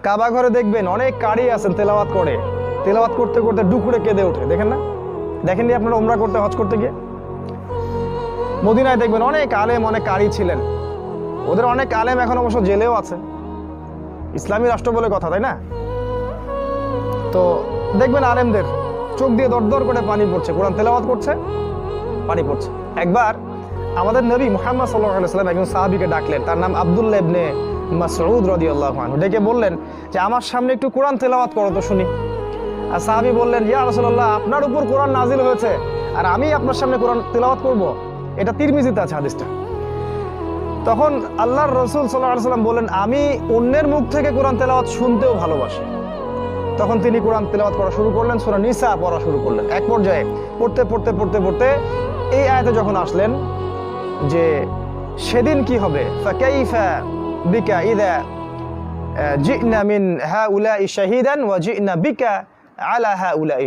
কাবা ঘরে দেখবেন অনেক কারি আছেন তেলাওয়াত করে, তেলাওয়াত করতে করতে ডুকরে কেঁদে ওঠে, দেখেন না? দেখেননি আপনারা উমরা করতে, হজ করতে গিয়ে? মদিনায় দেখবেন অনেক আলেম, অনেক কারি ছিলেন, ওদের অনেক আলেম এখন অবশ্য জেলেও আছে, ইসলামী রাষ্ট্র বলে কথা, তাই না? তো দেখবেন আলেমদের চোখ দিয়ে দর দর করে পানি পড়ছে, কোরআন তেলাওয়াত করছে, পানি পড়ছে। একবার আমাদের নবী মুহাম্মদ সাল্লাল্লাহু আলাইহি ওয়াসাল্লাম একজন সাহাবীকে ডাকলেন, তার নাম আব্দুল্লাহ ইবনে মাসউদ রাদিয়াল্লাহু আনহু। ডেকে বললেন যে আমার সামনে একটু কোরআন তেলাওয়াত করো তো শুনি। আর সাহাবী বললেন, ইয়া রাসূলুল্লাহ, আপনার উপর কোরআন নাজিল হয়েছে আর আমি আপনার সামনে কোরআন তেলাওয়াত করব? এটা তিরমিজিতে আছে হাদিসটা। তখন আল্লাহর রাসূল সাল্লাল্লাহু আলাইহি ওয়াসাল্লাম বললেন, আমি অন্যের মুখ থেকে কোরআন তেলাওয়াত শুনতেও ভালোবাসি। তখন তিনি কোরআন তেলাওয়াত করা শুরু করলেন, সূরা নিসা পড়া শুরু করলেন। এক পর্যায়ে পড়তে পড়তে পড়তে পড়তে এই আয়াতে যখন আসলেন যে সেদিন কি হবে, ফাকাইফা বিকা ইযা জি'না মিন হাউলাই শাহিদান ওয়া জি'না বিকা আলা হাউলাই